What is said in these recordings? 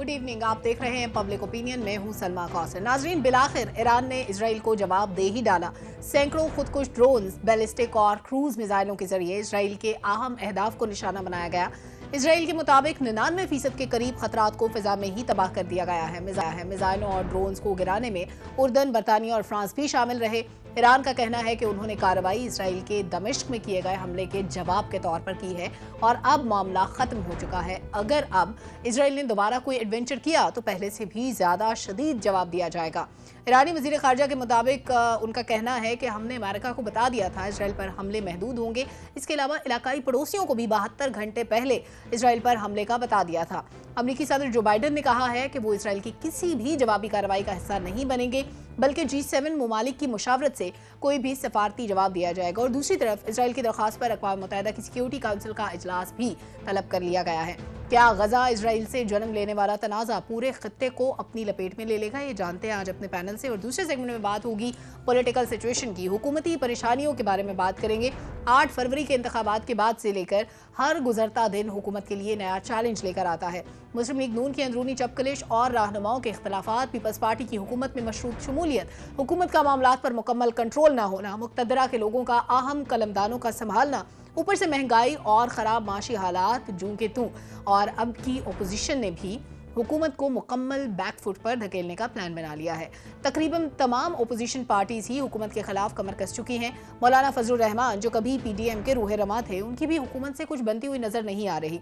Good evening. आप देख रहे हैं पब्लिक ओपिनियन में हूं सलमा कौसर। नाजरीन, बिलाखिर ईरान ने इजराइल को जवाब दे ही डाला। सैकड़ों खुदकुश ड्रोन्स, बैलिस्टिक और क्रूज मिसाइलों के जरिए इजराइल के अहम अहदाफ को निशाना बनाया गया। इजराइल के मुताबिक 99% के करीब खतरात को फिजा में ही तबाह कर दिया गया है। मिसाइलों और ड्रोन्स को गिराने में उर्दन, बरतानिया और फ्रांस भी शामिल रहे। ईरान का कहना है कि उन्होंने कार्रवाई इजराइल के दमिश्क में किए गए हमले के जवाब के तौर पर की है और अब मामला खत्म हो चुका है। अगर अब इजराइल ने दोबारा कोई एडवेंचर किया तो पहले से भी ज्यादा शदीद जवाब दिया जाएगा। ईरानी वजीर खारजा के मुताबिक उनका कहना है कि हमने अमेरिका को बता दिया था इजराइल पर हमले महदूद होंगे। इसके अलावा इलाकाई पड़ोसियों को भी 72 घंटे पहले इजराइल पर हमले का बता दिया था। अमेरिकी सदर जो बाइडन ने कहा है कि वो इजराइल की किसी भी जवाबी कार्रवाई का हिस्सा नहीं बनेंगे, बल्कि G7 मुमालिक की मुशावरत से कोई भी सफारती जवाब दिया जाएगा। और दूसरी तरफ इजराइल की दरख्वास्त पर अक़वाम मुत्तहिदा की सिक्योरिटी काउंसिल का इजलास भी तलब कर लिया गया है। क्या गजा इजराइल से जन्म लेने वाला तनाज़ा पूरे खत्ते को अपनी लपेट में ले लेगा? ये जानते हैं आज अपने पैनल से। और दूसरे सेगमेंट में बात होगी पॉलिटिकल सिचुएशन की, हुकूमती परेशानियों के बारे में बात करेंगे। 8 फरवरी के इंतखाबात के बाद से लेकर हर गुजरता दिन हुकूमत के लिए नया चैलेंज लेकर आता है। मुस्लिम लीग नून की अंदरूनी चपकलिश और रहनुमाओं के इख्तलाफात, पीपल्स पार्टी की हुकूमत में मशरूत शमूलियत, हुकूमत का मामलात पर मुकम्मल कंट्रोल न होना, मुक़्तदरा के लोगों का अहम कलमदानों का संभालना, ऊपर से महंगाई और ख़राब माशी हालात जूं के तूं। और अब की ओपोजिशन ने भी हुकूमत को मुकम्मल बैकफुट पर धकेलने का प्लान बना लिया है। तकरीबन तमाम ओपोजिशन पार्टीज ही हुकूमत के खिलाफ कमर कस चुकी हैं। मौलाना फजलुर रहमान जो कभी PDM के रूह रमा थे, उनकी भी हुकूमत से कुछ बनती हुई नजर नहीं आ रही।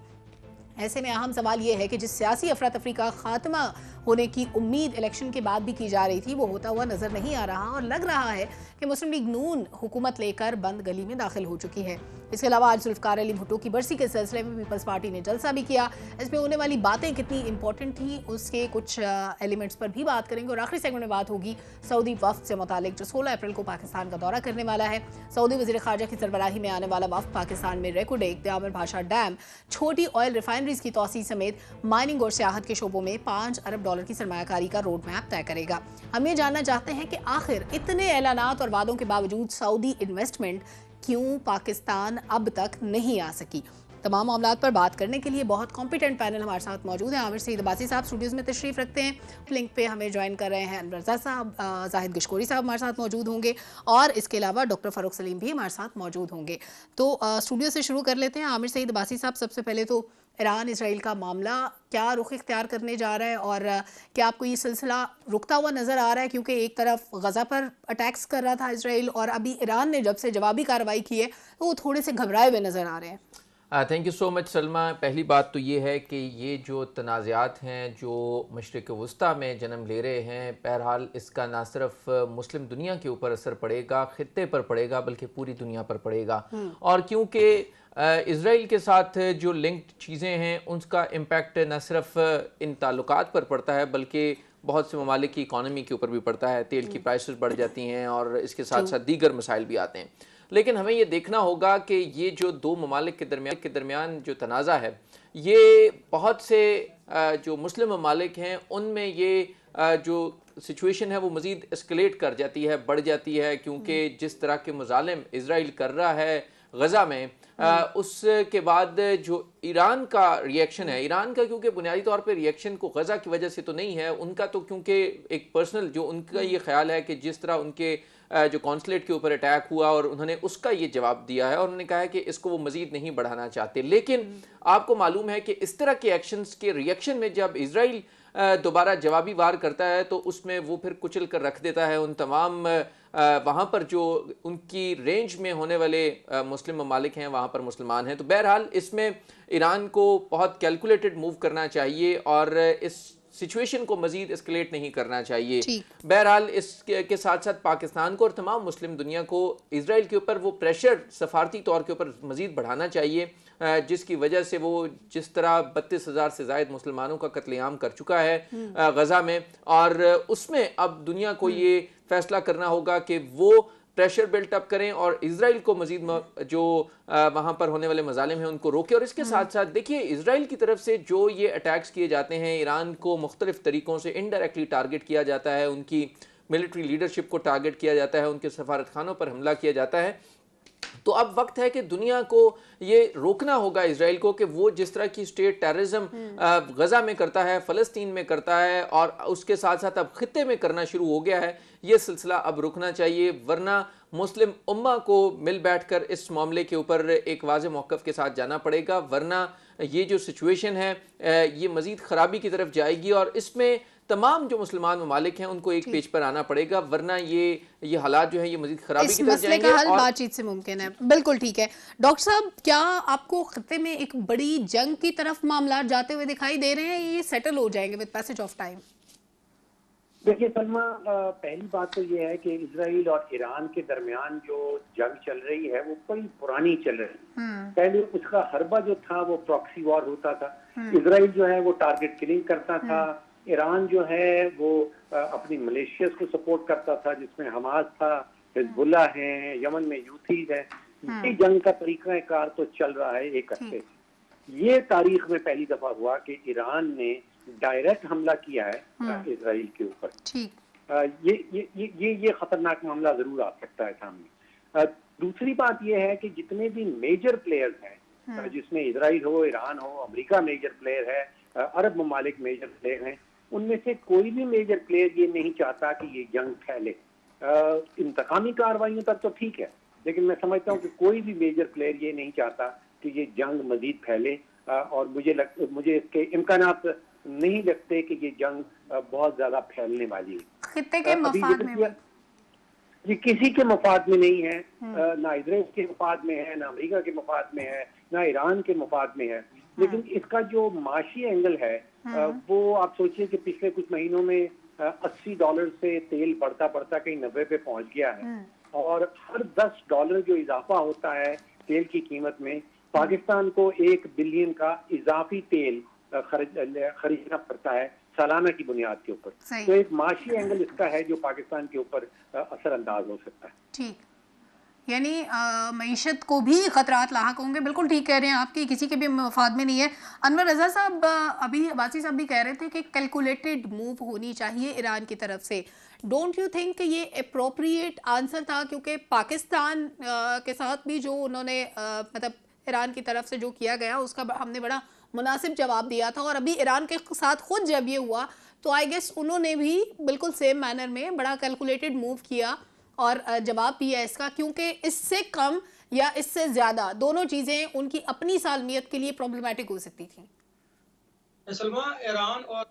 ऐसे में अहम सवाल ये है कि जिस सियासी अफरा तफरी का खात्मा होने की उम्मीद इलेक्शन के बाद भी की जा रही थी, वो होता हुआ नजर नहीं आ रहा और लग रहा है कि मुस्लिम लीग नून हुकूमत लेकर बंद गली में दाखिल हो चुकी है। इसके अलावा आज जुल्फकार अली भुट्टो की बरसी के सिलसिले में पीपल्स पार्टी ने जलसा भी किया। इसमें होने वाली बातें कितनी इंपॉर्टेंट थी, उसके कुछ एलिमेंट्स पर भी बात करेंगे। और आखिरी सेगमेंट में बात होगी सऊदी वफ्द से मुतालिक, जो 16 अप्रैल को पाकिस्तान का दौरा करने वाला है। सऊदी वजीर खारजा की सरबराही में आने वाला वफ्द पाकिस्तान में रेकोडेक, दयामर भाषा डैम, छोटी ऑयल रिफाइनरीज की तौसीह समेत माइनिंग और सियाहत के शोबों में $5 अरब की सरमायाकारी का रोड मैप तय करेगा। हम ये जानना चाहते हैं कि आखिर इतने ऐलानात और वादों के बावजूद सऊदी इन्वेस्टमेंट क्यों पाकिस्तान अब तक नहीं आ सकी। तमाम मामलात पर बात करने के लिए बहुत कॉम्पिटेंट पैनल हमारे साथ मौजूद है। आमिर सईद अब्बासी साहब स्टूडियोज में तशरीफ रखते हैं, लिंक पे हमें ज्वाइन कर रहे हैं। अनवर रज़ा साहब, जाहिद गशकोरी साहब हमारे साथ मौजूद होंगे और इसके अलावा डॉक्टर फ़ारूक सलीम भी हमारे साथ मौजूद होंगे। तो स्टूडियो से शुरू कर लेते हैं। आमिर सईद अब्बासी साहब, सबसे पहले तो ईरान इसराइल का मामला क्या रुख इख्तियार करने जा रहा है और क्या आपको ये सिलसिला रुकता हुआ नजर आ रहा है? क्योंकि एक तरफ गजा पर अटैक्स कर रहा था इसराइल और अभी ईरान ने जब से जवाबी कार्रवाई की है तो वो थोड़े से घबराए हुए नजर आ रहे हैं। Thank you so much Salma. पहली बात तो ये है कि ये जो तनाज़ात हैं जो मशरिक़ वुस्ता में जन्म ले रहे हैं, बहरहाल इसका ना सिर्फ मुस्लिम दुनिया के ऊपर असर पड़ेगा, ख़ित्ते पर पड़ेगा, बल्कि पूरी दुनिया पर पड़ेगा। और क्योंकि इज़राइल के साथ जो लिंक्ड चीज़ें हैं उनका इम्पैक्ट न सिर्फ इन ताल्लुकात पर पड़ता है बल्कि बहुत से ममालिक की इकॉनमी के ऊपर भी पड़ता है। तेल की प्राइसेस बढ़ जाती हैं और इसके साथ साथ दीगर मसाइल भी आते हैं। लेकिन हमें ये देखना होगा कि ये जो दो ममालिक के दरमियान जो तनाज़ा है, ये बहुत से जो मुस्लिम ममालिक हैं उनमें ये जो सिचुएशन है वो मज़ीद एस्केलेट कर जाती है, बढ़ जाती है। क्योंकि जिस तरह के मुजालिम इज़राइल कर रहा है गज़ा में, उसके बाद जो ईरान का रिएक्शन है, ईरान का क्योंकि बुनियादी तौर पे रिएक्शन को गज़ा की वजह से तो नहीं है, उनका तो क्योंकि एक पर्सनल जो उनका ये ख्याल है कि जिस तरह उनके जो कॉन्सुलेट के ऊपर अटैक हुआ और उन्होंने उसका ये जवाब दिया है और उन्होंने कहा है कि इसको वो मज़ीद नहीं बढ़ाना चाहते। लेकिन आपको मालूम है कि इस तरह के एक्शंस के रिएक्शन में जब इज़राइल दोबारा जवाबी वार करता है तो उसमें वो फिर कुचल कर रख देता है उन तमाम वहाँ पर जो उनकी रेंज में होने वाले मुस्लिम ममालिक हैं, वहाँ पर मुसलमान हैं। तो बहरहाल इसमें ईरान को बहुत कैलकुलेटेड मूव करना चाहिए और इस सिचुएशन को मजीद एस्केलेट नहीं करना चाहिए। बहरहाल इसके साथ साथ पाकिस्तान को और तमाम मुस्लिम दुनिया को इजराइल के ऊपर वो प्रेशर सफारती तौर के ऊपर मजीद बढ़ाना चाहिए, जिसकी वजह से वो जिस तरह 32,000 से ज़ायद मुसलमानों का कत्लेआम कर चुका है गजा में, और उसमें अब दुनिया को ये फैसला करना होगा कि वो प्रेशर बिल्ट अप करें और इजराइल को मजीद जो वहाँ पर होने वाले मजालिम हैं उनको रोके। और इसके साथ साथ देखिए, इजराइल की तरफ से जो ये अटैक्स किए जाते हैं, ईरान को मुख्तलिफ तरीक़ों से इनडायरेक्टली टारगेट किया जाता है, उनकी मिलिट्री लीडरशिप को टारगेट किया जाता है, उनके सफारत खानों पर हमला किया जाता है। तो अब वक्त है कि दुनिया को ये रोकना होगा इजराइल को कि वो जिस तरह की स्टेट टेररिज्म गजा में करता है, फ़लस्तीन में करता है और उसके साथ साथ अब खित्ते में करना शुरू हो गया है, ये सिलसिला अब रुकना चाहिए, वरना मुस्लिम उम्मा को मिल बैठकर इस मामले के ऊपर एक वाज़ेह मौक़िफ़ के साथ जाना पड़ेगा, वरना ये जो सिचुएशन है ये मज़ीद ख़राबी की तरफ जाएगी और इसमें तमाम जो मुसलमान ममालिक हैं उनको एक पेज पर आना पड़ेगा, वरना ये हालात जो है ये मजीद खराबी की तरफ जाएंगे। इस मसले का हल बातचीत से मुमकिन है। बिल्कुल ठीक है डॉक्टर साहब, क्या आपको खत्ते में एक बड़ी जंग की तरफ मामला जाते हुए दिखाई दे रहे हैं, ये सेटल हो जाएंगे विद पैसेज ऑफ टाइम? देखिए सलमा, पहली बात तो ये है कि इजराइल और ईरान के दरमियान जो जंग चल रही है वो बड़ी पुरानी चल रही है। पहले उसका हरबा जो था वो प्रॉक्सी वॉर होता था। इजराइल जो है वो टारगेट किलिंग करता था, ईरान जो है वो अपनी मलेशियस को सपोर्ट करता था जिसमें हमास था, हिजबुल्लाह है, यमन में यूथीज है। ये जंग का तरीकाकार तो चल रहा है एक अरसे से। ये तारीख में पहली दफा हुआ कि ईरान ने डायरेक्ट हमला किया है इजराइल के ऊपर। ये खतरनाक मामला जरूर आ सकता है सामने। दूसरी बात यह है कि जितने भी मेजर प्लेयर्स हैं, जिसमें इजराइल हो, ईरान हो, अमेरिका मेजर प्लेयर है, अरब ममालिक मेजर प्लेयर हैं, उनमें से कोई भी मेजर प्लेयर ये नहीं चाहता कि ये जंग फैले। इंतकामी कार्रवाइयों तक तो ठीक है, लेकिन मैं समझता हूँ कि कोई भी मेजर प्लेयर ये नहीं चाहता कि ये जंग मजीद फैले, और मुझे इसके इम्कानात नहीं लगते कि ये जंग बहुत ज्यादा फैलने वाली है। खित्ते के मफाद में ये किसी के मफाद में नहीं है, ना इजराइल के मफाद में है, ना अमेरिका के मफाद में है, ना ईरान के मफाद में है। लेकिन इसका जो माशी एंगल है वो आप सोचिए कि पिछले कुछ महीनों में $80 से तेल बढ़ता बढ़ता कहीं 90 पे पहुंच गया है, और हर $10 जो इजाफा होता है तेल की कीमत में, पाकिस्तान को 1 बिलियन का इजाफी तेल खरीदना पड़ता है सालाना की बुनियाद के ऊपर। तो एक माशी एंगल इसका है जो पाकिस्तान के ऊपर असरअंदाज हो सकता है। ठीक, यानी मईशत को भी खतरात लाहक होंगे। बिल्कुल ठीक कह रहे हैं आपकी, किसी के भी मफाद में नहीं है। अनवर रजा साहब, अभी अब्बासी साहब भी कह रहे थे कि कैलकुलेटेड मूव होनी चाहिए ईरान की तरफ से। डोंट यू थिंक कि ये अप्रोप्रिएट आंसर था, क्योंकि पाकिस्तान के साथ भी जो उन्होंने मतलब ईरान की तरफ से जो किया गया उसका हमने बड़ा मुनासिब जवाब दिया था, और अभी ईरान के साथ खुद जब ये हुआ तो आई गेस उन्होंने भी बिल्कुल सेम मैनर में बड़ा कैलकुलेटेड मूव किया और जवाब दिया इसका, क्योंकि इससे कम या इससे ज्यादा दोनों चीजें उनकी अपनी सालमियत के लिए प्रॉब्लमैटिक हो सकती थी। सलमा, ईरान और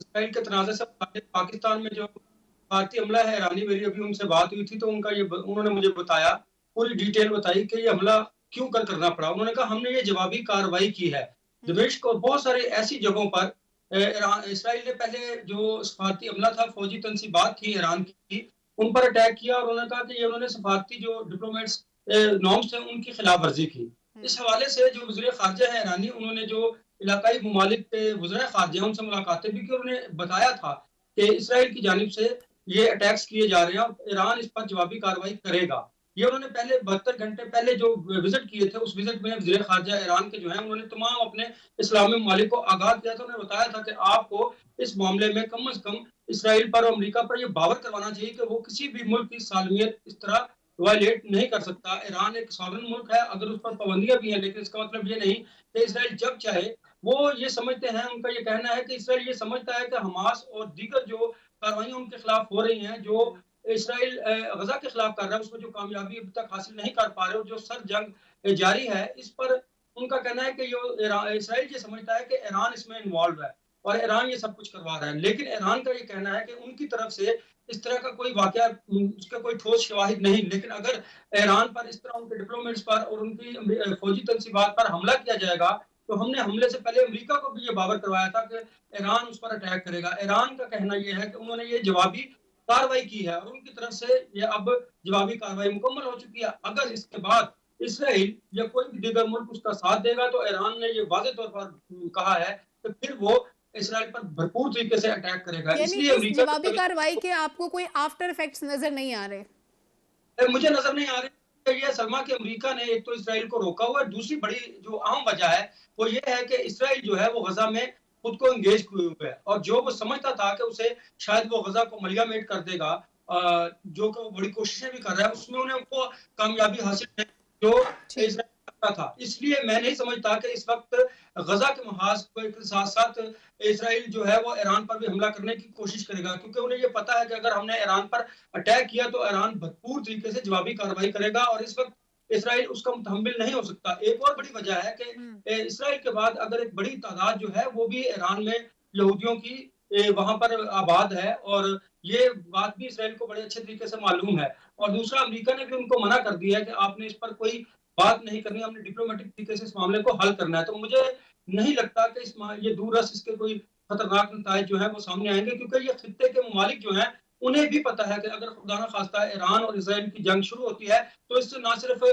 इस्राइल के तनाज़े से पाकिस्तान में जो भारतीय हमला है ईरानी, मेरी अभी उनसे बात हुई थी तो उन्होंने मुझे बताया, पूरी डिटेल बताई कि ये हमला क्यों करना पड़ा। उन्होंने कहा हमने ये जवाबी कार्रवाई की है दमिश्क और बहुत सारे ऐसी जगहों पर। इसराइल ने पहले जो सफारती हमला था, फौजी तनसीबात थी ईरान की, उन पर अटैक किया, और उन्होंने कहा कि ये उन्होंने सफारती जो डिप्लोमेट्स नॉर्म्स थे उनकी खिलाफ वर्जी की। इस हवाले से जो वज़ीर ख़ारजा है ईरानी, उन्होंने जो इलाकाई ममालिक के वज़ीर ख़ारजा उनसे मुलाकातें भी की, उन्होंने बताया था कि इसराइल की जानिब से ये अटैक्स किए जा रहे हैं और ईरान इस पर जवाबी कार्रवाई करेगा। ये उन्होंने पहले 72 घंटे पहले जो विजिट किए थे, उस विजिट में वज़ीर ख़ारजा ईरान के जो है उन्होंने तमाम अपने इस्लामी ममालिक को आगाह किया था। उन्होंने बताया था कि आपको इस मामले में कम से कम इसराइल पर और अमेरिका पर यह बावर करवाना चाहिए कि वो किसी भी मुल्क की सालमियत इस तरह वायलेट नहीं कर सकता। ईरान एक सॉवरेन मुल्क है, अगर उस पर पाबंदियां भी हैं, लेकिन इसका मतलब ये नहीं कि इसराइल जब चाहे वो ये समझते हैं, उनका ये कहना है कि इसराइल ये समझता है कि हमास और दीगर जो कार्रवाइयां उनके खिलाफ हो रही हैं, जो इसराइल गजा के खिलाफ कर रहा है, उसमें जो कामयाबी अभी तक हासिल नहीं कर पा रहे और जो सर जंग जारी है, इस पर उनका कहना है कि इसराइल ये समझता है कि ईरान इसमें इन्वॉल्व है और ईरान ये सब कुछ करवा रहा है। लेकिन ईरान का ये कहना है कि उनकी तरफ से इस तरह का कोई वाकया, उसका कोई ठोस शवाहिद नहीं। लेकिन अगर ईरान पर इस तरह उनके डिप्लोमेट्स पर और उनकी फौजी तनसीबात पर हमला किया जाएगा, तो हमने हमले से पहले अमेरिका को भी ये बावर करवाया था कि ईरान उस पर अटैक करेगा। ईरान का कहना यह है कि उन्होंने ये जवाबी कार्रवाई की है और उनकी तरफ से ये अब जवाबी कार्रवाई मुकम्मल हो चुकी है। अगर इसके बाद इसराइल या कोई भी दीगर मुल्क उसका साथ देगा, तो ईरान ने ये वाज़ेह तौर पर कहा है कि फिर वो इसराइल पर भरपूर तरीके से अटैक करेगा। इसलिए इस जवाबी कार्रवाई के आपको कोई आफ्टर इफेक्ट्स नजर नहीं आ रहे? मुझे नजर नहीं आ रहे। ये सलमा के अमेरिका ने एक तो इसराइल को रोका हुआ है, दूसरी बड़ी जो अहम वजह है वो ये है कि इसराइल जो है वो गजा में खुद को एंगेज हुए हुए है, और जो वो समझता था कि उसे शायद वो गजा को मलियामेट कर देगा, जो कि वो बड़ी कोशिशें भी कर रहा है, उसमें उन्हें उनको कामयाबी हासिल नहीं जो इसराइल करता था। इसलिए मैं नहीं समझता कि इस वक्त गजा के महाज के साथ साथ इसराइल जो है वो ईरान पर भी हमला करने की कोशिश करेगा, क्योंकि उन्हें ये पता है कि अगर हमने ईरान पर अटैक किया तो ईरान भरपूर तरीके से जवाबी कार्रवाई करेगा और इस वक्त इसराइल उसका मुतहम्मिल नहीं हो सकता। एक और बड़ी वजह है कि इसराइल के बाद अगर एक बड़ी तादाद जो है वो भी ईरान में यहूदियों की वहां पर आबाद है और ये बात भी इसराइल को बड़े अच्छे तरीके से मालूम है। और दूसरा, अमेरिका ने भी उनको मना कर दिया है कि आपने इस पर कोई बात नहीं करनी, हमने डिप्लोमेटिक तरीके से इस मामले को हल करना है। तो मुझे नहीं लगता कि ये दूरस इसके कोई खतरनाक नतायज जो है वो सामने आएंगे, क्योंकि ये खित्ते के ममालिक जो हैं उन्हें भी पता है कि अगर खुदा ना खास्ता ईरान और इसराइल की जंग शुरू होती है तो इससे ना सिर्फ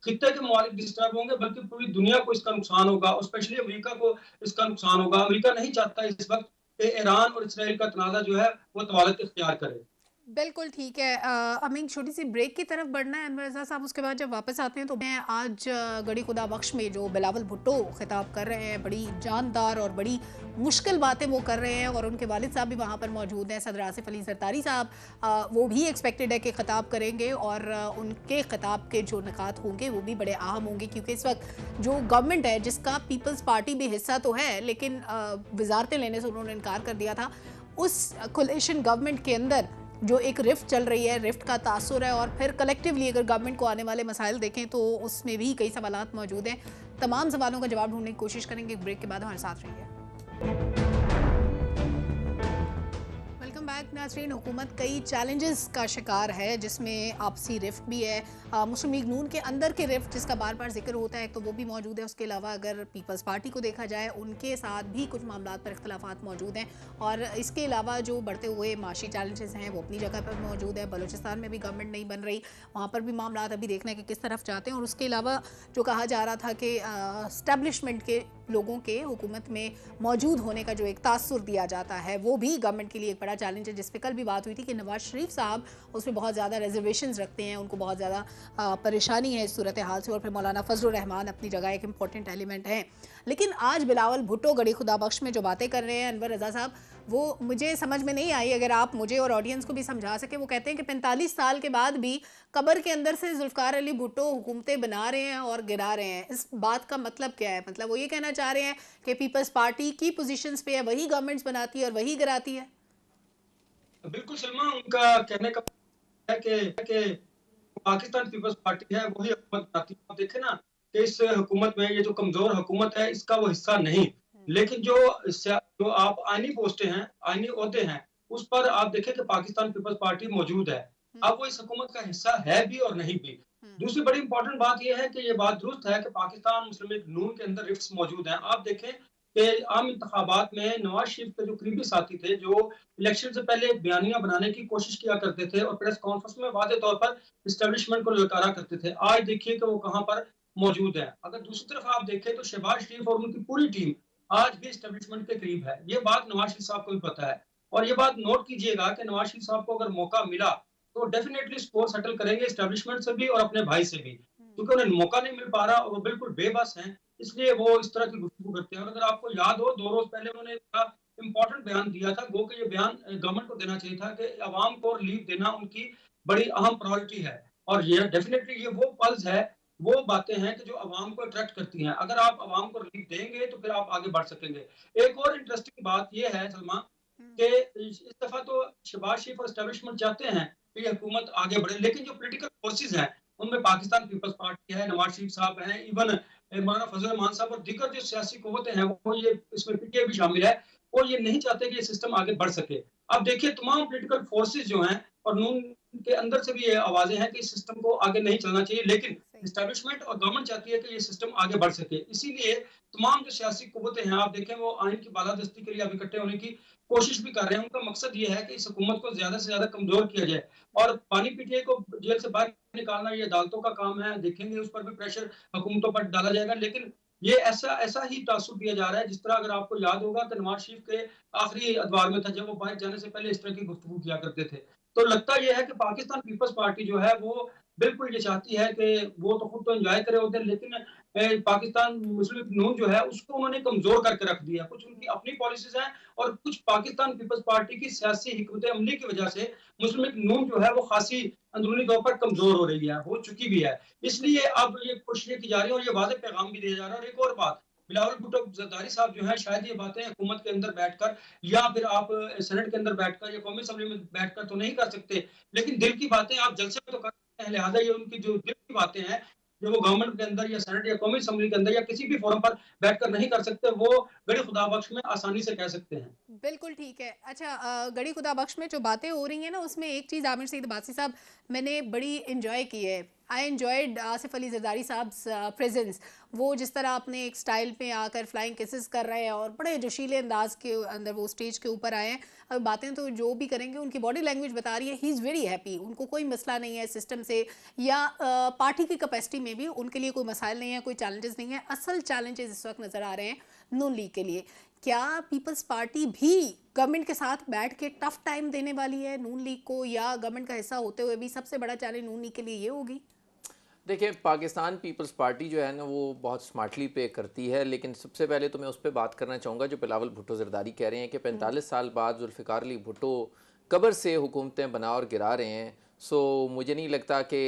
खित्ते के ममालिक डिस्टर्ब होंगे बल्कि पूरी दुनिया को इसका नुकसान होगा और स्पेशली अमेरिका को इसका नुकसान होगा। अमेरिका नहीं चाहता इस वक्त कि ईरान और इसराइल का तनाज़ा जो है वो तवालत इख्तियार करे। बिल्कुल ठीक है। अमीन, छोटी सी ब्रेक की तरफ बढ़ना है अनवर रज़ा साहब, उसके बाद जब वापस आते हैं तो मैं आज गड़ी खुदा बख्श में जो बिलावल भुट्टो खिताब कर रहे हैं, बड़ी जानदार और बड़ी मुश्किल बातें वो कर रहे हैं और उनके वालिद साहब भी वहाँ पर मौजूद हैं, सदर आसिफ अली ज़रदारी साहब, वो भी एक्सपेक्टेड है कि खिताब करेंगे और उनके खिताब के जो निकात होंगे वो भी बड़े अहम होंगे, क्योंकि इस वक्त जो गवर्नमेंट है जिसका पीपल्स पार्टी भी हिस्सा तो है लेकिन वजारतें लेने से उन्होंने इनकार कर दिया था, उस कोलिशन गवर्नमेंट के अंदर जो एक रिफ्ट चल रही है, रिफ्ट का तासुर है और फिर कलेक्टिवली अगर गवर्नमेंट को आने वाले मसाइल देखें तो उसमें भी कई सवालात मौजूद हैं। तमाम सवालों का जवाब ढूंढने की कोशिश करेंगे। ब्रेक के बाद हमारे साथ रहिए। वेलकम बैक नाज़रीन। हुकूमत कई चैलेंजेस का शिकार है जिसमें आपसी रिफ्ट भी है, मुस्लिम लीग नून के अंदर के रिफ्ट जिसका बार बार जिक्र होता है तो वो भी मौजूद है। उसके अलावा अगर पीपल्स पार्टी को देखा जाए उनके साथ भी कुछ मामलात पर इख्तलाफात मौजूद हैं और इसके अलावा जो बढ़ते हुए माशी चैलेंजेस हैं वो अपनी जगह पर मौजूद है। बलूचिस्तान में भी गवर्नमेंट नहीं बन रही, वहाँ पर भी मामलात अभी देखना है कि किस तरफ जाते हैं। और उसके अलावा जो कहा जा रहा था कि इस्टेब्लिशमेंट के लोगों के हुकूमत में मौजूद होने का जो एक तासुर दिया जाता है वो भी गवर्नमेंट के लिए एक बड़ा चैलेंज है, जिस पे कल भी बात हुई थी कि नवाज शरीफ साहब उसमें बहुत ज़्यादा रिजर्वेशंस रखते हैं, उनको बहुत ज़्यादा परेशानी है इस सूरत हाल से। और फिर मौलाना फजलुर रहमान अपनी जगह एक इम्पॉर्टेंट एलिमेंट हैं। लेकिन आज बिलावल भुट्टो गड़ी खुदा बख्श में जो बातें कर रहे हैं अनवर रज़ा साहब, वो मुझे समझ में नहीं आई। अगर आप मुझे और ऑडियंस को भी समझा सके। वो कहते हैं कि 45 साल के बाद भी कब्र के अंदर से जुल्फ़िकार अली भुट्टो हुकूमतें बना रहे हैं और गिरा रहे हैं। इस बात का मतलब क्या है? मतलब वो ये कहना चाह रहे हैं कि पीपल्स पार्टी की पोजीशंस पे है, वही गवर्नमेंट्स बनाती है और वही गिराती है। बिल्कुल सलमा, उनका कहने का है कि पाकिस्तान पीपल्स पार्टी है वही हुकूमत बनाती है। आप देखें ना कि इस हुकूमत में ये जो कमजोर हुकूमत है इसका वो हिस्सा नहीं, लेकिन जो आप आईनी पोस्टें हैं, आईनी ओहदे हैं, उस पर आप देखें कि पाकिस्तान पीपल्स पार्टी मौजूद है। अब वो इस हुकूमत का हिस्सा है भी और नहीं भी। दूसरी बड़ी इंपॉर्टेंट बात यह है कि ये बात दुरुस्त है कि पाकिस्तान मुस्लिम लीग नून के अंदर रिफ्ट्स मौजूद हैं। आप देखें कि आम इंतखाबात में नवाज शरीफ के जो करीबी साथी थे, जो इलेक्शन से पहले बयानियां बनाने की कोशिश किया करते थे और प्रेस कॉन्फ्रेंस में वादे तौर पर इस्टेब्लिशमेंट को ललकारा करते थे, आज देखिए कि वो कहां पर मौजूद है। अगर दूसरी तरफ आप देखें तो शहबाज शरीफ और उनकी पूरी टीम आज भी इस्टेब्लिशमेंट के करीब है। ये बात नवाज शरीफ साहब को भी पता है और ये बात नोट कीजिएगा कि नवाज शरीफ साहब को अगर मौका मिला तो डेफिनेटली स्कोर सेटल करेंगे इस्टेब्लिशमेंट से भी और अपने भाई से भी, क्योंकि उन्हें मौका नहीं मिल पा रहा और वो बिल्कुल बेबस हैं, इसलिए वो इस तरह की गुफ्तगू करते हैं। और अगर आपको याद हो, 2 रोज पहले उन्होंने एक इंपॉर्टेंट बयान दिया था, गो कि ये बयान गवर्नमेंट को देना चाहिए था कि अवाम को रिलीफ देना उनकी बड़ी अहम प्रायोरिटी है। और ये डेफिनेटली ये वो पल्स है, वो बातें हैं कि जो अवाम को अट्रैक्ट करती हैं। अगर आप अवाम को रिलीफ देंगे तो फिर आप आगे बढ़ सकेंगे। एक और इंटरेस्टिंग बात ये है सलमा कि इस दफा तो शहबाज शरीफ और एस्टेब्लिशमेंट चाहते हैं कि ये हुकूमत आगे बढ़े, लेकिन जो पॉलिटिकल फोर्सेस हैं उनमें पाकिस्तान पीपल्स पार्टी है, नवाज शरीफ साहब हैं, इवन मौलाना फजल रहमान साहब और दीगर जो सियासी कुव्वतें हैं वो ये इसमें पीटीआई भी शामिल है, और ये नहीं चाहते कि ये सिस्टम आगे बढ़ सके। अब देखिए तमाम पॉलिटिकल फोर्सेस जो हैं और नून के अंदर से भी ये आवाजें हैं कि इस सिस्टम को आगे नहीं चलना चाहिए, लेकिन एस्टेब्लिशमेंट और गवर्नमेंट चाहती है कि ये सिस्टम आगे बढ़ सके। इसीलिए तमाम जो सियासी कुव्वतें हैं आप देखें वो आइन की बालादस्ती के लिए अब इकट्ठे होने की कोशिश भी कर रहे हैं। उनका मकसद ये है कि इस हुकूमत को ज्यादा से ज्यादा कमजोर किया जाए और पानी पीटीआई को जेल से बाहर निकालना ये अदालतों का काम है। देखेंगे उस पर भी प्रेशर हुकूमतों पर डाला जाएगा, लेकिन ये ऐसा ही तासुर दिया जा रहा है जिस तरह अगर आपको याद होगा कि नवाज शरीफ के आखिरी अदवार में था जब वो बाहर जाने से पहले इस तरह की गुफ्तगू किया करते थे। तो लगता यह है कि पाकिस्तान पीपल्स पार्टी जो है वो बिल्कुल ये चाहती है कि वो तो खुद तो एंजॉय करे होते हैं, लेकिन पाकिस्तान मुस्लिम लीग नून जो है उसको उन्होंने कमजोर करके रख दिया। कुछ उनकी अपनी पॉलिसीज हैं और कुछ पाकिस्तान पीपल्स पार्टी की सियासी हिकमत अमली की वजह से मुस्लिम लीग नून जो है वो खासी अंदरूनी तौर पर कमजोर हो रही है, हो चुकी भी है। इसलिए अब ये कोशिशें की जा रही है और ये वाज़ेह पैगाम भी दिया जा रहा है। और एक और बात, बिलावल भुट्टो जरदारी साहब जो है शायद ये बातें हुकूमत के अंदर बैठकर या फिर आप सेनेट के अंदर बैठकर या कौमी असेंबली में बैठकर तो नहीं कर सकते, लेकिन दिल की बातें आप जलसे में तो कर सकते हैं। लिहाजा ये उनकी जो दिल की बातें हैं जो वो गवर्नमेंट के अंदर या सेनेट या कौमी असेंबली के अंदर या किसी भी फोरम पर बैठकर नहीं कर सकते, वो गड़ी खुदा बख्श में आसानी से कह सकते हैं। बिल्कुल ठीक है। अच्छा, गड़ी खुदा बख्श में जो बातें हो रही हैं ना, उसमें एक चीज़ आमिर सईद अब्बासी साहब मैंने बड़ी इंजॉय की है। आई एंजॉयड आसिफ अली जरदारी साहब प्रेजेंस। वो जिस तरह अपने एक स्टाइल पे आकर फ्लाइंग किसेस कर रहे हैं और बड़े जोशीले अंदाज के अंदर वो स्टेज के ऊपर आए हैं। अब बातें तो जो भी करेंगे उनकी बॉडी लैंग्वेज बता रही है ही इज़ वेरी हैप्पी। उनको कोई मसला नहीं है सिस्टम से या पार्टी की कैपेसिटी में भी उनके लिए कोई मसाइल नहीं है, कोई चैलेंजेस नहीं है। असल चैलेंजेस इस वक्त नज़र आ रहे हैं नून लीग के लिए। क्या पीपल्स पार्टी भी गवर्नमेंट के साथ बैठ के टफ टाइम देने वाली है नून लीग को, या गवर्नमेंट का हिस्सा होते हुए भी सबसे बड़ा चैलेंज नून लीग के लिए ये होगी? देखिए, पाकिस्तान पीपल्स पार्टी जो है ना वो बहुत स्मार्टली पे करती है, लेकिन सबसे पहले तो मैं उस पर बात करना चाहूँगा जो बिलावल भुट्टो जरदारी कह रहे हैं कि 45 साल बाद जुल्फ़िकार अली भुट्टो कब्र से हुकूमतें बना और गिरा रहे हैं। सो मुझे नहीं लगता कि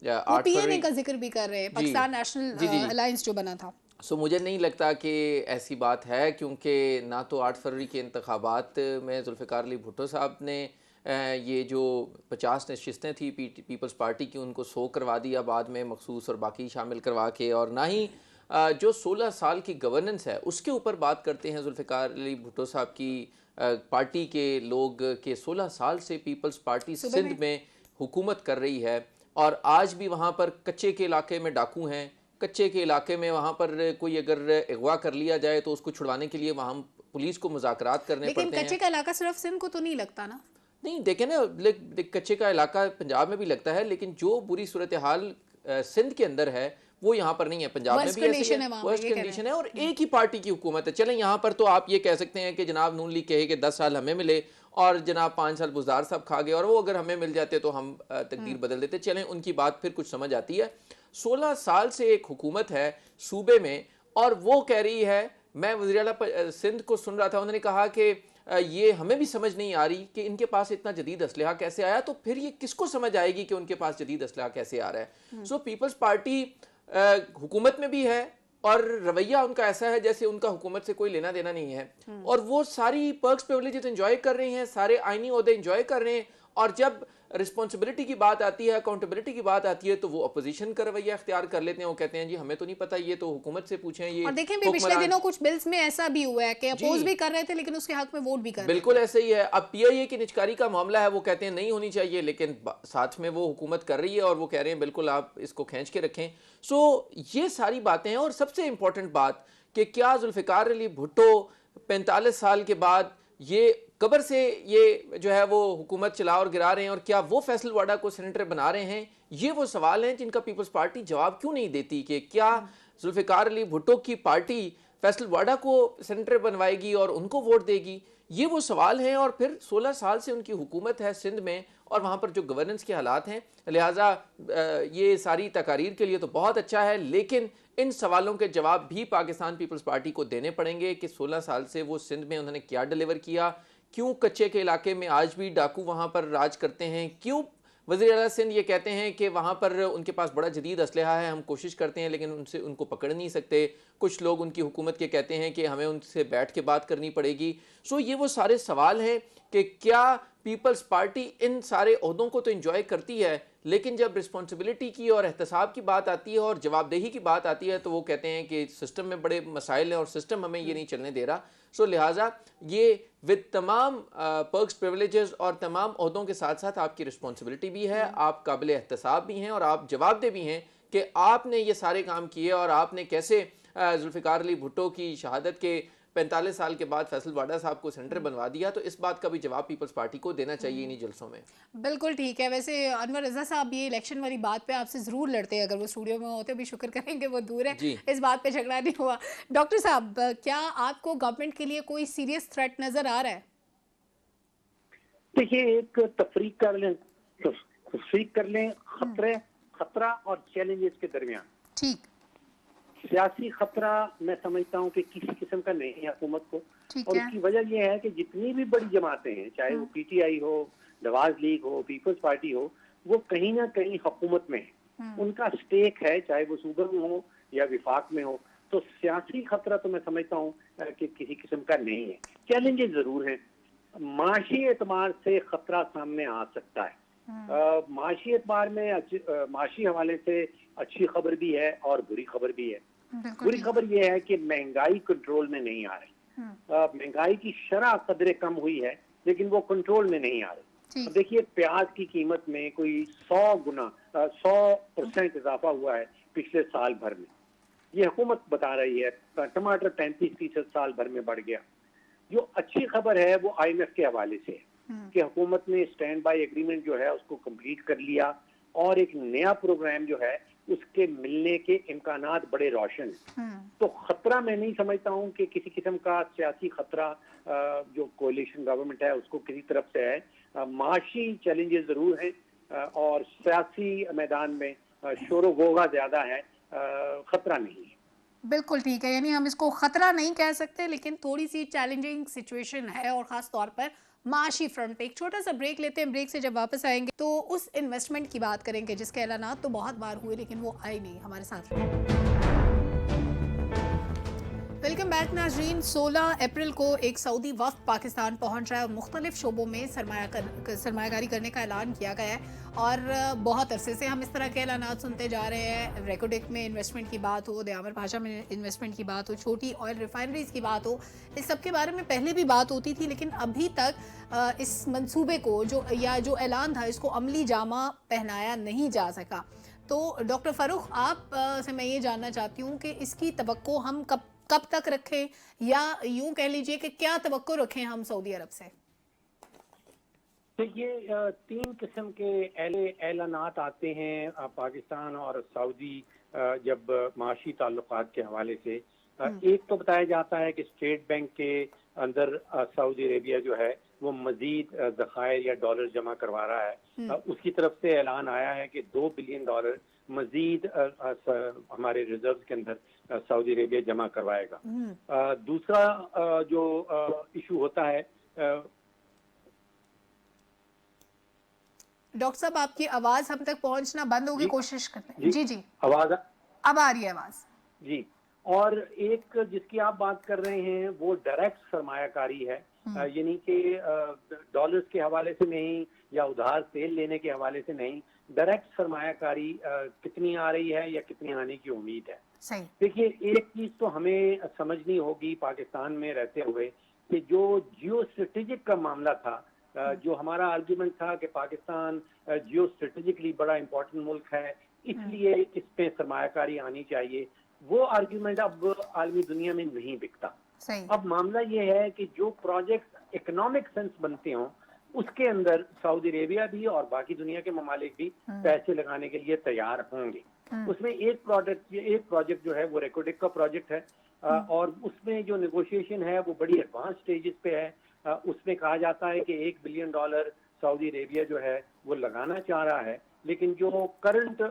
8 पीएनए का जिक्र भी कर रहे हैं, पाकिस्तान नेशनल अलायंस जो बना था। सो मुझे नहीं लगता कि ऐसी बात है, क्योंकि ना तो 8 फरवरी के इंतखाबात में जुल्फ़िकार अली भुट्टो साहब ने ये जो 50 नशिस्तें थी पीपल्स पार्टी की उनको 100 करवा दिया बाद में मखसूस और बाकी शामिल करवा के, और ना ही जो 16 साल की गवर्नेंस है उसके ऊपर बात करते हैं जुल्फ़िकार अली भुट्टो साहब की पार्टी के लोग के 16 साल से पीपल्स पार्टी सिंध में हुकूमत कर रही है और आज भी वहाँ पर कच्चे के इलाके में डाकू हैं। कच्चे के इलाके में वहाँ पर कोई अगर अगवा कर लिया जाए तो उसको छुड़वाने के लिए वहाँ पुलिस को मुज़ाकरात करने पड़ते हैं। लेकिन कच्चे का इलाका सिर्फ सिंध को तो नहीं लगता ना? नहीं, देखें ना, कच्चे का इलाका पंजाब में भी लगता है, लेकिन जो बुरी सूरत हाल सिंध के अंदर है वो यहाँ पर नहीं है। पंजाब में भी ऐसी है, वर्स्ट कंडीशन है और एक ही पार्टी की हुकूमत है। चलें, यहाँ पर तो आप ये कह सकते हैं कि जनाब नून लीग कहे कि 10 साल हमें मिले और जनाब 5 साल बुज़दार साहब खा गए और वो अगर हमें मिल जाते तो हम तकदीर बदल देते। चलें, उनकी बात फिर कुछ समझ आती है। 16 साल से एक हुकूमत है सूबे में और वो कह रही है, मैं वज़ीर-ए-आला सिंध को सुन रहा था, उन्होंने कहा कि ये हमें भी समझ नहीं आ रही कि इनके पास इतना जदीद असलहा कैसे आया, तो फिर ये किसको समझ आएगी कि उनके पास जदीद असलहा कैसे आ रहा है। सो पीपल्स पार्टी हुकूमत में भी है और रवैया उनका ऐसा है जैसे उनका हुकूमत से कोई लेना देना नहीं है और वो सारी पर्क्स प्रिविलेजेस एंजॉय कर रहे हैं, सारे आईनी ओहदे एंजॉय कर रहे हैं, और जब रिस्पॉन्सिबिलिटी की बात आती है, अकाउंटेबिलिटी की बात आती है, तो वो अपोजिशन का रवैया इख्तियार कर लेते हैं। वो कहते हैं जी हमें तो नहीं पता, ये तो हुकूमत से पूछें। ये और देखें भी पिछले दिनों कुछ बिल्स में ऐसा भी हुआ है कि अपोज भी कर रहे थे लेकिन उसके हक में वोट भी कर रहे थे। बिल्कुल ऐसे ही है। अब पीआईए की निचकारी का मामला है, वो कहते हैं नहीं होनी चाहिए, लेकिन साथ में वो हुकूमत कर रही है और वो कह रहे हैं बिल्कुल आप इसको खींच के रखें। सो ये सारी बातें हैं। और सबसे इंपॉर्टेंट बात कि क्या जुल्फ़िकार अली भुट्टो 45 साल के बाद ये कब्र से ये जो है वो हुकूमत चला और गिरा रहे हैं, और क्या वो फैसल वाडा को सेनेटर बना रहे हैं? ये वो सवाल हैं जिनका पीपल्स पार्टी जवाब क्यों नहीं देती कि क्या जुल्फ़िकार अली भुट्टो की पार्टी फैसल वाडा को सेनेटर बनवाएगी और उनको वोट देगी? ये वो सवाल हैं। और फिर 16 साल से उनकी हुकूमत है सिंध में और वहाँ पर जो गवर्नेंस के हालात हैं, लिहाजा ये सारी तकारीर के लिए तो बहुत अच्छा है, लेकिन इन सवालों के जवाब भी पाकिस्तान पीपल्स पार्टी को देने पड़ेंगे कि 16 साल से वो सिंध में उन्होंने क्या डिलीवर किया, क्यों कच्चे के इलाके में आज भी डाकू वहाँ पर राज करते हैं, क्यों वज़ीर-ए-आला सिंध ये कहते हैं कि वहाँ पर उनके पास बड़ा जदीद असलहा है, हम कोशिश करते हैं लेकिन उनको पकड़ नहीं सकते। कुछ लोग उनकी हुकूमत के कहते हैं कि हमें उनसे बैठ के बात करनी पड़ेगी। सो ये वो सारे सवाल हैं कि क्या पीपल्स पार्टी इन सारे ओहदों को तो इंजॉय करती है, लेकिन जब रिस्पॉन्सिबिलिटी की और एहतसाब की बात आती है और जवाबदेही की बात आती है तो वो कहते हैं कि सिस्टम में बड़े मसाइल हैं और सिस्टम हमें ये नहीं चलने दे रहा। सो लिहाजा ये विद तमाम पर्क्स प्रिविलेजेस और तमाम ओहदों के साथ साथ आपकी रिस्पॉन्सिबिलिटी भी है, आप काबिल एहतसाब भी हैं और आप जवाबदेह भी हैं कि आपने ये सारे काम किए और आपने कैसे जुल्फ़िकार अली भुट्टो की शहादत के 45 साल के बाद फैसल वाडा साहब को सेंटर बनवा दिया। तो इस बात का भी जवाब पीपल्स पार्टी को देना चाहिए इन्हीं जलसों में। बिल्कुल ठीक है। वैसे अनवर रज़ा साहब ये इलेक्शन वाली बात पे आपसे ज़रूर लड़ते हैं, अगर वो स्टूडियो में होते भी शुक्र करेंगे, वो दूर है, इस बात पे झगड़ा नहीं हुआ। डॉक्टर साहब, क्या आपको गवर्नमेंट के लिए कोई सीरियस थ्रेट नजर आ रहा है? देखिए, एक तफरीक कर लें खतरा और चैलेंजेस के दरमियान। ठीक। सियासी खतरा मैं समझता हूँ कि किसी किस्म का नहीं है हुकूमत को, और उसकी वजह यह है कि जितनी भी बड़ी जमातें हैं, चाहे वो पीटीआई हो, नवाज लीग हो, पीपल्स पार्टी हो, वो कहीं ना कहीं हुकूमत में है, उनका स्टेक है, चाहे वो सूबे में हो या विफाक में हो। तो सियासी खतरा तो मैं समझता हूँ कि किसी किस्म का नहीं है। चैलेंजेस जरूर हैं, माशी एतबार से खतरा सामने आ सकता है। माशी एतबार में माशी हवाले से अच्छी खबर भी है और बुरी खबर भी है। बुरी खबर यह है कि महंगाई कंट्रोल में नहीं आ रही। महंगाई की शरह कदरे कम हुई है, लेकिन वो कंट्रोल में नहीं आ रही। देखिए, प्याज की कीमत में कोई 100% इजाफा हुआ है पिछले साल भर में, ये हुकूमत बता रही है। टमाटर 35% साल भर में बढ़ गया। जो अच्छी खबर है वो IMF के हवाले से है कि हुकूमत ने स्टैंड बाय एग्रीमेंट जो है उसको कंप्लीट कर लिया, और एक नया प्रोग्राम जो है उसके मिलने के इम्कानात बड़े रोशन हैं। तो खतरा मैं नहीं समझता हूँ कि किसी किस्म का सियासी खतरा जो कोalition गवर्नमेंट है उसको किसी तरफ से है। माशी चैलेंजेस जरूर हैं, और सियासी मैदान में शोर गोगा ज्यादा है, खतरा नहीं है। बिल्कुल ठीक है, यानी हम इसको खतरा नहीं कह सकते, लेकिन थोड़ी सी चैलेंजिंग सिचुएशन है, और खास तौर पर माशी फ्रंट पे। एक छोटा सा ब्रेक लेते हैं, ब्रेक से जब वापस आएंगे तो उस इन्वेस्टमेंट की बात करेंगे जिसके ऐलानात तो बहुत बार हुए लेकिन वो आए नहीं। हमारे साथ वेलकम बैक नाज़रीन। 16 अप्रैल को एक सऊदी वफ्द पाकिस्तान पहुंच रहा है और मुख्तलिफ शोबों में सरमायाकारी करने का ऐलान किया गया है, और बहुत अरसे से हम इस तरह के ऐलानात सुनते जा रहे हैं। रेकोडेक में इन्वेस्टमेंट की बात हो, दयामर भाषा में इन्वेस्टमेंट की बात हो, छोटी ऑयल रिफाइनरीज की बात हो, इस सब के बारे में पहले भी बात होती थी, लेकिन अभी तक इस मंसूबे को जो ऐलान था इसको अमली जामा पहनाया नहीं जा सका। तो डॉक्टर फ़ारूक, आप से मैं ये जानना चाहती हूँ कि इसकी तवक्को हम कब तक रखें, या यूं कह लीजिए कि क्या तवक्को रखें हम सऊदी अरब से? देखिए, 3 किस्म के ऐलानात आते हैं पाकिस्तान और सऊदी जब माशी ताल्लुकात के हवाले से। एक तो बताया जाता है कि स्टेट बैंक के अंदर सऊदी अरेबिया जो है वो मजीद ज़खायर या डॉलर जमा करवा रहा है। उसकी तरफ से ऐलान आया है कि $2 बिलियन मजीद हमारे रिजर्व के अंदर सऊदी अरेबिया जमा करवाएगा। दूसरा जो इशू होता है, डॉक्टर साहब आपकी आवाज हम तक पहुंचना बंद होगी, कोशिश करते हैं। जी आवाज अब आ रही है आवाज जी। और एक जिसकी आप बात कर रहे हैं वो डायरेक्ट सरमायाकारी है, यानी कि डॉलर्स के हवाले से नहीं या उधार तेल लेने के हवाले से नहीं, डायरेक्ट सरमायाकारी कितनी आ रही है या कितनी आने की उम्मीद है। देखिए, एक चीज तो हमें समझनी होगी पाकिस्तान में रहते हुए कि जो जियो स्ट्रेटेजिक का मामला था, जो हमारा आर्ग्यूमेंट था कि पाकिस्तान जियो स्ट्रेटेजिकली बड़ा इंपॉर्टेंट मुल्क है इसलिए इस पे सरमायाकारी आनी चाहिए, वो आर्ग्यूमेंट अब आलमी दुनिया में नहीं बिकता। अब मामला ये है कि जो प्रोजेक्ट इकोनॉमिक सेंस बनते हों उसके अंदर सऊदी अरेबिया भी और बाकी दुनिया के ममालिक भी पैसे लगाने के लिए तैयार होंगे। उसमें एक प्रोजेक्ट जो है वो रेकोडेक का प्रोजेक्ट है, और उसमें जो नेगोशिएशन है वो बड़ी एडवांस स्टेजेस पे है। उसमें कहा जाता है कि $1 बिलियन सऊदी अरेबिया जो है वो लगाना चाह रहा है, लेकिन जो करंट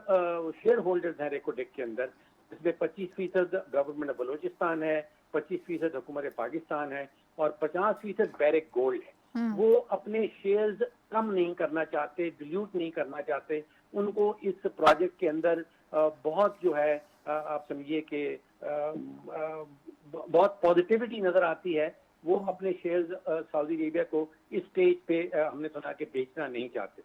शेयर होल्डर्स हैं रेकोडेक के अंदर, इसमें 25% गवर्नमेंट बलूचिस्तान है, 25% हुकूमत पाकिस्तान है और 50% बैरिक गोल्ड है। वो अपने शेयर्स कम नहीं करना चाहते, डिल्यूट नहीं करना चाहते। उनको इस प्रोजेक्ट के अंदर बहुत जो है आप समझिए कि बहुत पॉजिटिविटी नजर आती है। वो अपने शेयर्स सऊदी अरेबिया को इस स्टेज पे हमने सुना कि बेचना नहीं चाहते।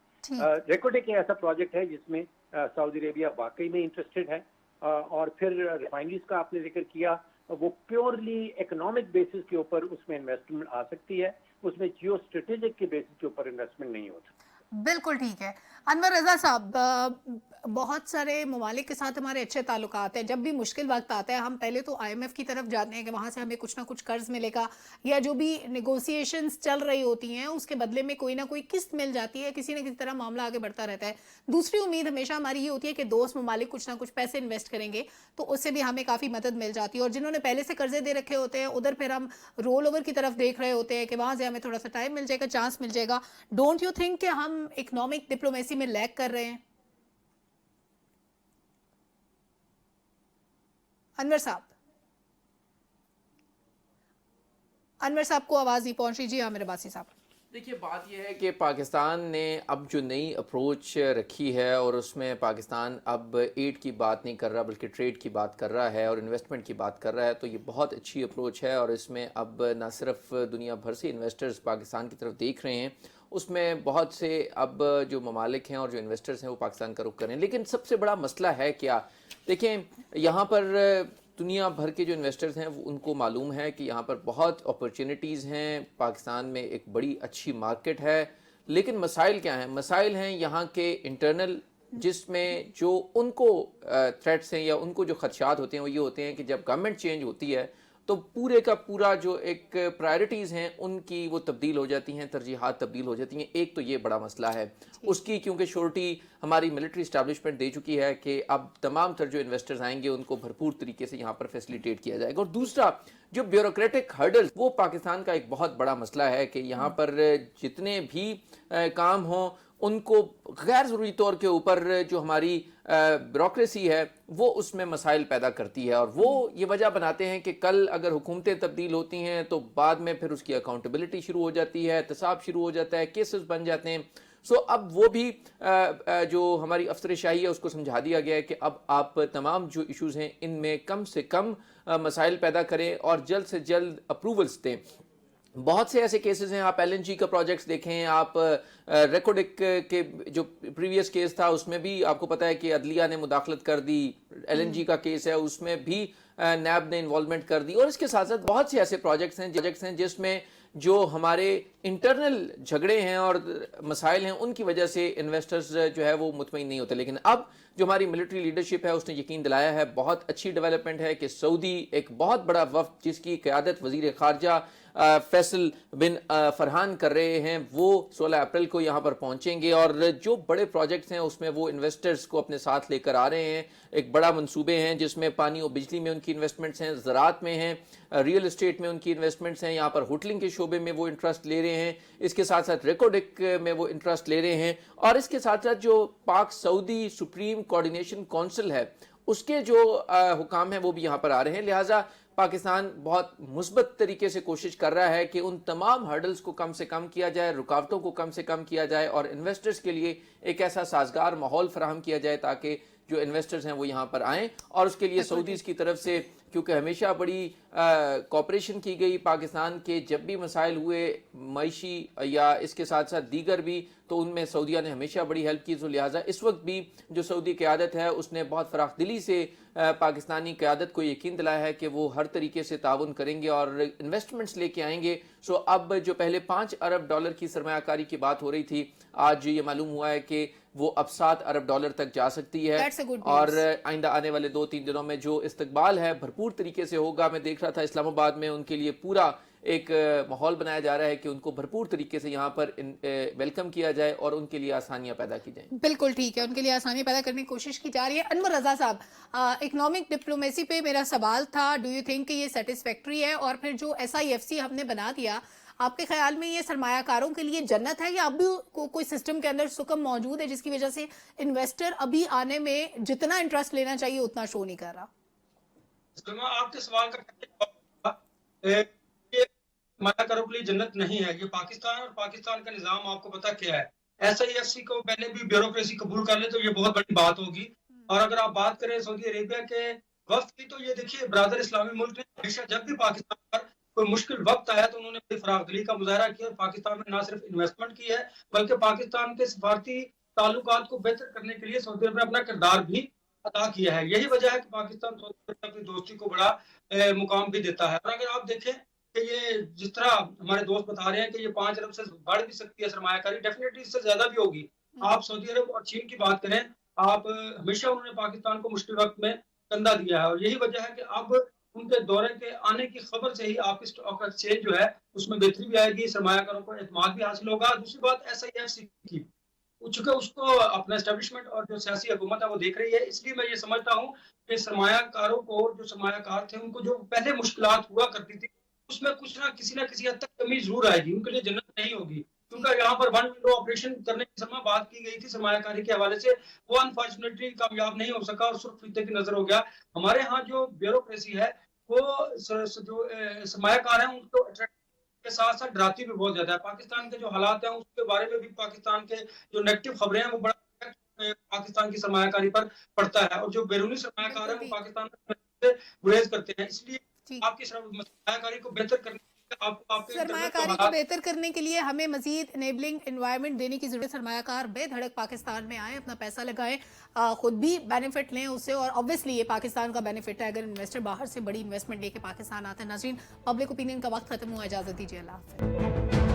रेकोडेक ऐसा प्रोजेक्ट है जिसमें सऊदी अरेबिया वाकई में इंटरेस्टेड है। और फिर रिफाइनरीज का आपने जिक्र किया, वो प्योरली इकोनॉमिक बेसिस के ऊपर उसमें इन्वेस्टमेंट आ सकती है, उसमें जियो स्ट्रेटेजिक के बेसिस के ऊपर इन्वेस्टमेंट नहीं होता। बिल्कुल ठीक है। अनवर रजा साहब, बहुत सारे ममालिक के साथ हमारे अच्छे ताल्लुकात हैं। जब भी मुश्किल वक्त आता है हम पहले तो IMF की तरफ जाते हैं कि वहाँ से हमें कुछ ना कुछ कर्ज मिलेगा, या जो भी नेगोशिएशंस चल रही होती हैं उसके बदले में कोई ना कोई किस्त मिल जाती है, किसी न किसी तरह मामला आगे बढ़ता रहता है। दूसरी उम्मीद हमेशा हमारी ये होती है कि दोस्त ममालिक कुछ ना कुछ पैसे इन्वेस्ट करेंगे तो उससे भी हमें काफ़ी मदद मिल जाती है, और जिन्होंने पहले से कर्जे दे रखे होते हैं उधर फिर हम रोल ओवर की तरफ देख रहे होते हैं कि वहाँ से हमें थोड़ा सा टाइम मिल जाएगा, चांस मिल जाएगा। डोंट यू थिंक कि हम इकोनॉमिक डिप्लोमेसी में लैग कर रहे हैं? अनवर साहब को आवाज़ नहीं पहुंच रही। जी आमिर अब्बासी साहब। देखिए, बात यह है कि पाकिस्तान ने अब जो नई अप्रोच रखी है और उसमें पाकिस्तान अब एड की बात नहीं कर रहा बल्कि ट्रेड की बात कर रहा है और इन्वेस्टमेंट की बात कर रहा है, तो ये बहुत अच्छी अप्रोच है। और इसमें अब ना सिर्फ दुनिया भर से इन्वेस्टर्स पाकिस्तान की तरफ देख रहे हैं, उसमें बहुत से अब जो ममालिक हैं और जो इन्वेस्टर्स हैं वो पाकिस्तान का रुख कर रहे हैं। लेकिन सबसे बड़ा मसला है क्या, देखें, यहाँ पर दुनिया भर के जो इन्वेस्टर्स हैं उनको मालूम है कि यहाँ पर बहुत अपॉर्चुनिटीज़ हैं, पाकिस्तान में एक बड़ी अच्छी मार्केट है। लेकिन मसाइल क्या हैं? मसाइल हैं यहाँ के इंटरनल, जिसमें जो उनको थ्रेट्स हैं या उनको जो खदशात होते हैं वो ये होते हैं कि जब गवर्नमेंट चेंज होती है तो पूरे का पूरा जो एक प्रायोरिटीज़ हैं उनकी वो तब्दील हो जाती हैं, तरजीहात तब्दील हो जाती हैं। एक तो ये बड़ा मसला है उसकी, क्योंकि श्योरिटी हमारी मिलिट्री इस्टेब्लिशमेंट दे चुकी है कि अब तमाम तर जो इन्वेस्टर्स आएंगे उनको भरपूर तरीके से यहाँ पर फैसिलिटेट किया जाएगा। और दूसरा, जो ब्यूरोक्रेटिक हर्डल्स, वो पाकिस्तान का एक बहुत बड़ा मसला है कि यहाँ पर जितने भी काम हों उनको गैर ज़रूरी तौर के ऊपर जो हमारी ब्यूरोक्रेसी है वो उसमें मसाइल पैदा करती है। और वो ये वजह बनाते हैं कि कल अगर हुकूमतें तब्दील होती हैं तो बाद में फिर उसकी अकाउंटेबिलिटी शुरू हो जाती है, एहतसाब शुरू हो जाता है, केसेस बन जाते हैं। सो अब वो भी जो हमारी अफसरशाही है उसको समझा दिया गया है कि अब आप तमाम जो इश्यूज़ हैं इनमें कम से कम मसाइल पैदा करें और जल्द से जल्द अप्रूवल्स दें। बहुत से ऐसे केसेस हैं, आप एलएनजी का प्रोजेक्ट्स देखें, आप रेकोडिक के जो प्रीवियस केस था उसमें भी आपको पता है कि अदलिया ने मुदाखलत कर दी, एलएनजी का केस है उसमें भी नैब ने इन्वॉल्वमेंट कर दी। और इसके साथ साथ बहुत से ऐसे प्रोजेक्ट्स हैं जिसमें जो हमारे इंटरनल झगड़े हैं और मसाइल हैं उनकी वजह से इन्वेस्टर्स जो है वो मुतमईन नहीं होते। लेकिन अब जो हमारी मिलिट्री लीडरशिप है उसने यकीन दिलाया है, बहुत अच्छी डेवलपमेंट है कि सऊदी एक बहुत बड़ा वफ्द जिसकी क़यादत वज़ीर ख़ारजा फैसल बिन फरहान कर रहे हैं, वो 16 अप्रैल को यहाँ पर पहुँचेंगे और जो बड़े प्रोजेक्ट्स हैं उसमें वो इन्वेस्टर्स को अपने साथ लेकर आ रहे हैं। एक बड़ा मंसूबे हैं जिसमें पानी और बिजली में उनकी इन्वेस्टमेंट्स हैं, ज़राअत में हैं, रियल एस्टेट में उनकी इन्वेस्टमेंट्स हैं, यहाँ पर होटलिंग के शोबे में वो इंटरेस्ट ले रहे हैं, इसके साथ साथ रेकोडिक में वो इंटरेस्ट ले रहे हैं। और इसके साथ साथ जो पाक सऊदी सुप्रीम कोऑर्डिनेशन काउंसिल है उसके जो हुकाम हैं वो भी यहाँ पर आ रहे हैं। लिहाजा पाकिस्तान बहुत मुस्बत तरीके से कोशिश कर रहा है कि उन तमाम हर्डल्स को कम से कम किया जाए, रुकावटों को कम से कम किया जाए और इन्वेस्टर्स के लिए एक ऐसा साजगार माहौल फराहम किया जाए ताकि जो इन्वेस्टर्स हैं वो यहाँ पर आएँ। और उसके लिए सऊदीज़ की तरफ से, क्योंकि हमेशा बड़ी कोऑपरेशन की गई पाकिस्तान के, जब भी मसाइल हुए मईशी या इसके साथ साथ दीगर भी, तो उनमें सऊदीया ने हमेशा बड़ी हेल्प की। तो लिहाजा इस वक्त भी जो सऊदी क़यादत है उसने बहुत फराख दिली से पाकिस्तानी क़यादत को यकीन दिलाया है कि वो हर तरीके से ताउन करेंगे और इन्वेस्टमेंट्स लेके आएंगे। सो अब जो पहले $5 अरब की सरमायाकारी की बात हो रही थी, आज ये मालूम हुआ है कि वो अब $7 अरब तक जा सकती है। और आइंदा आने वाले 2-3 दिनों में जो इस्तकबाल है भरपूर तरीके से होगा। मैं देख रहा था इस्लामाबाद में उनके लिए पूरा एक माहौल बनाया जा रहा है कि उनको भरपूर तरीके से यहाँ पर वेलकम किया जाए और उनके लिए आसानियाँ पैदा की जाएं। बिल्कुल ठीक है, उनके लिए आसानियाँ पैदा करने की कोशिश की जा रही है। अनवर रजा साहब, इकोनॉमिक डिप्लोमेसी पे मेरा सवाल था, डू यू थिंक कि ये सेटिस्फैक्ट्री है? और फिर जो SIFC हमने बना दिया, आपके ख्याल में ये सरमायाकारों के लिए जन्नत है या अभी कोई सिस्टम के अंदर सुकम मौजूद है जिसकी वजह से इन्वेस्टर अभी आने में जितना इंटरेस्ट लेना चाहिए उतना शो नहीं कर रहा? आपके सवाल का सरमायाकारों के लिए जन्नत नहीं है। ये पाकिस्तान और पाकिस्तान का निजाम आपको पता क्या है। SIFC को पहले भी ब्यूरोक्रेसी कबूल कर ले तो ये बहुत बड़ी बात होगी। और अगर आप बात करें सऊदी अरेबिया के वक्त की, तो ये देखिए ब्रादर इस्लामी मुल्क ने हमेशा जब भी पाकिस्तान पर कोई मुश्किल वक्त आया तो उन्होंने बड़ी फरागदिली का मुजाहरा किया। पाकिस्तान में ना सिर्फ इन्वेस्टमेंट की है बल्कि पाकिस्तान के सफारती ताल्लुकात को बेहतर करने के लिए सऊदी अरब ने अपना किरदार भी अदा किया है। यही वजह है कि पाकिस्तान सऊदी अरब अपनी दोस्ती को बड़ा मुकाम भी देता है। और अगर आप देखें कि ये जिस तरह हमारे दोस्त बता रहे हैं कि ये 5 अरब से बढ़ भी सकती है सरमायाकारी, डेफिनेटली इससे ज्यादा भी होगी। आप सऊदी अरब और चीन की बात करें, आप हमेशा उन्होंने पाकिस्तान को मुश्किल वक्त में कंधा दिया है और यही वजह है कि अब उनके दौरे के आने की खबर से ही आपकी स्टॉक एक्सचेंज जो है उसमें बेहतरी भी आएगी, सरमायाकारों को एतमाद भी हासिल होगा। दूसरी बात SIFC की, चूंकि उसको अपना एस्टेब्लिशमें और जो सियासी हुकूमत है वो देख रही है, इसलिए मैं ये समझता हूँ कि सरमायाकारों को, जो सरमायाकार थे उनको जो पहले मुश्किलात हुआ करती थी उसमें कुछ ना किसी हद तक कमी जरूर आएगी। उनके लिए जन्नत नहीं होगी क्योंकि यहाँ पर वन विंडो ऑपरेशन करने की सलमा बात की गई थी सरमायाकारी के हवाले से, वो अनफॉर्चुनेटली कामयाब नहीं हो सका और सुर्ख फीते की नजर हो गया। हमारे यहाँ जो ब्यूरोक्रेसी है वो जो सरमायाकार है उनको अट्रैक्ट के साथ साथ डराती भी बहुत ज्यादा है। पाकिस्तान के जो हालात हैं उसके बारे में भी पाकिस्तान के जो नेगेटिव खबरें हैं वो बड़ा पाकिस्तान की सरमायाकारी पर पड़ता है, और जो बैरूनी सरमायाकार है वो पाकिस्तान में गुरेज करते हैं। इसलिए आपकी सरमायाकारी को बेहतर करने सरमायाकारी को बेहतर करने के लिए हमें मजीद इनेबलिंग एनवायरनमेंट देने की जरूरत। सरमायाकार बेधड़क पाकिस्तान में आए, अपना पैसा लगाएं, खुद भी बेनिफिट लें उससे, और ऑब्वियसली ये पाकिस्तान का बेनिफिट है अगर इन्वेस्टर बाहर से बड़ी इन्वेस्टमेंट लेके पाकिस्तान आते हैं। नाज़रीन, पब्लिक ओपिनियन का वक्त खत्म हुआ, इजाजत दीजिए, अल्लाह हाफ़िज़।